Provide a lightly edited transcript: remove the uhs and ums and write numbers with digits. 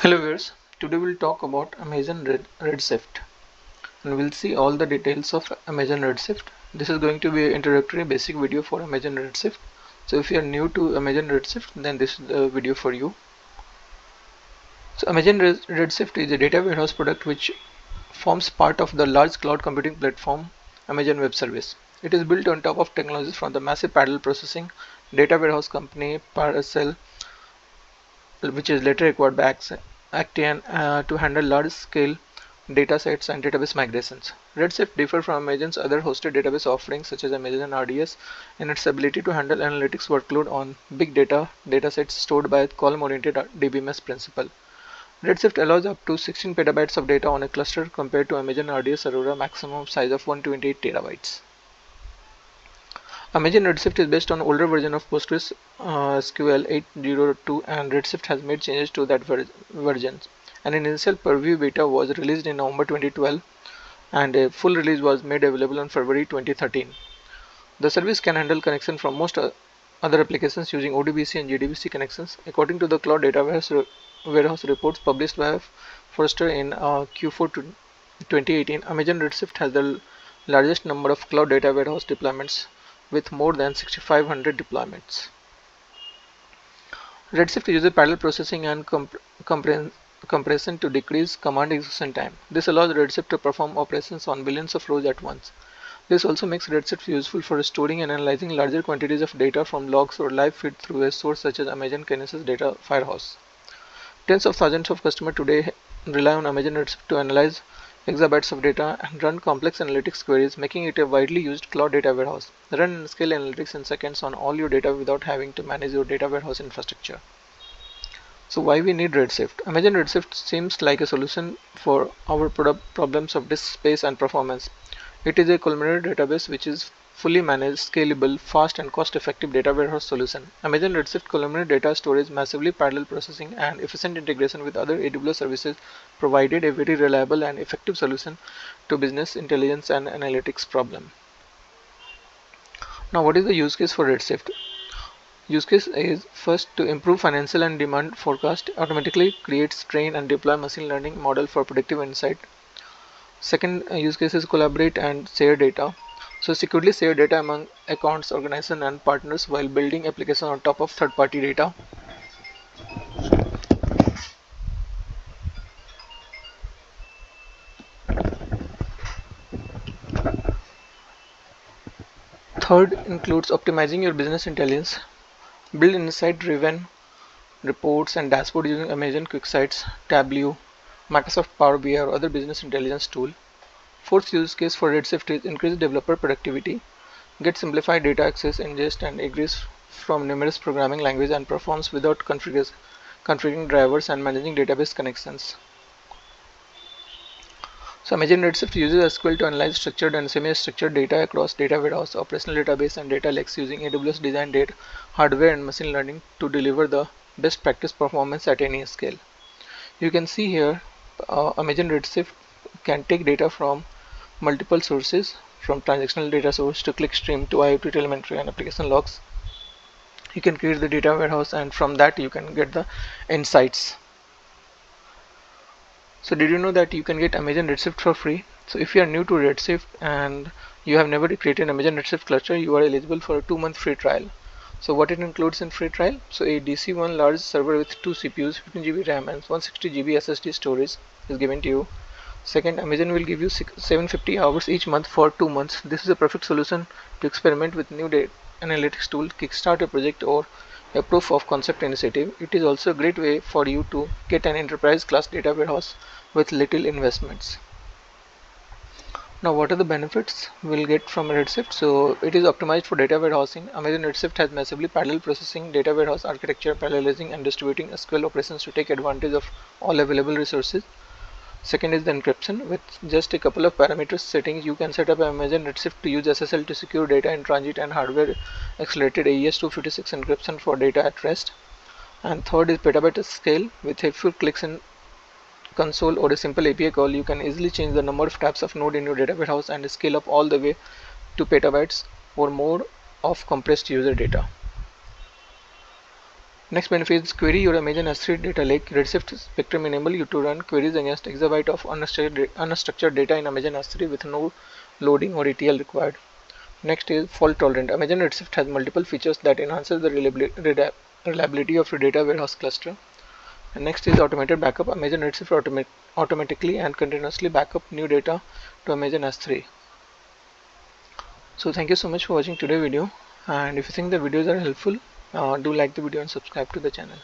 Hello viewers, today we'll talk about Amazon Redshift and we'll see all the details of Amazon Redshift. This is going to be an introductory basic video for Amazon Redshift. So if you are new to Amazon Redshift, then this is the video for you. So Amazon Redshift is a data warehouse product which forms part of the large cloud computing platform Amazon Web Service. It is built on top of technologies from the massive parallel processing data warehouse company Paracel, which is later acquired by Athena to handle large-scale datasets and database migrations. Redshift differs from Amazon's other hosted database offerings such as Amazon RDS in its ability to handle analytics workload on big data datasets stored by column-oriented DBMS principle. Redshift allows up to 16 petabytes of data on a cluster compared to Amazon RDS Aurora maximum size of 128 terabytes. Amazon Redshift is based on older version of Postgres SQL 8.0.2 and Redshift has made changes to that version. An initial preview beta was released in November 2012 and a full release was made available in February 2013. The service can handle connection from most other applications using ODBC and JDBC connections. According to the Cloud Data Warehouse reports published by Forrester in Q4 2018, Amazon Redshift has the largest number of cloud data warehouse deployments with more than 6,500 deployments. Redshift uses parallel processing and compression to decrease command execution time. This allows Redshift to perform operations on billions of rows at once. This also makes Redshift useful for storing and analyzing larger quantities of data from logs or live feed through a source such as Amazon Kinesis Data Firehouse. Tens of thousands of customers today rely on Amazon Redshift to analyze exabytes of data and run complex analytics queries, making it a widely used cloud data warehouse. Run and scale analytics in seconds on all your data without having to manage your data warehouse infrastructure. So why we need Redshift? Amazon Redshift seems like a solution for our problems of disk space and performance. It is a columnar database which is fully managed, scalable, fast and cost-effective data warehouse solution. Amazon Redshift columnar data storage, massively parallel processing and efficient integration with other AWS services provided a very reliable and effective solution to business intelligence and analytics problem. Now what is the use case for Redshift? Use case is first to improve financial and demand forecast, automatically creates, train and deploy machine learning model for predictive insight. Second use case is collaborate and share data. So securely share data among accounts, organizations and partners while building applications on top of third-party data. Third includes optimizing your business intelligence. Build insight-driven reports and dashboard using Amazon QuickSights, Tableau, Microsoft Power BI or other business intelligence tool. Fourth use case for Redshift is increase developer productivity. Get simplified data access, ingest and egress from numerous programming languages and performs without configuring drivers and managing database connections. So Amazon Redshift uses SQL to analyze structured and semi-structured data across data warehouse, operational database and data lakes using AWS design data, hardware and machine learning to deliver the best practice performance at any scale. You can see here Amazon Redshift can take data from multiple sources, from transactional data source to clickstream to IoT telemetry and application logs. You can create the data warehouse and from that you can get the insights. So did you know that you can get Amazon Redshift for free? So if you are new to Redshift and you have never created an Amazon Redshift cluster, you are eligible for a 2-month free trial. So what it includes in free trial? So a DC1 large server with 2 CPUs, 15 GB RAM and 160 GB SSD storage is given to you. Second, Amazon will give you 750 hours each month for 2 months. This is a perfect solution to experiment with new data analytics tool, kickstart a project or a proof of concept initiative. It is also a great way for you to get an enterprise class data warehouse with little investments. Now what are the benefits we'll get from Redshift? So it is optimized for data warehousing. Amazon Redshift has massively parallel processing, data warehouse architecture, parallelizing and distributing SQL operations to take advantage of all available resources. Second is the encryption. With just a couple of parameters settings, you can set up Amazon Redshift to use SSL to secure data in transit and hardware accelerated AES 256 encryption for data at rest. And third is petabyte scale. With a few clicks in console or a simple API call, you can easily change the number of tabs of node in your data warehouse and scale up all the way to petabytes or more of compressed user data. Next benefit is query your Amazon S3 data lake. Redshift Spectrum enable you to run queries against exabyte of unstructured data in Amazon S3 with no loading or ETL required. Next is fault tolerant. Amazon Redshift has multiple features that enhances the reliability of your data warehouse cluster. And next is automated backup. Amazon Redshift automatically and continuously backup new data to Amazon S3. So thank you so much for watching today's video, and if you think the videos are helpful, do like the video and subscribe to the channel.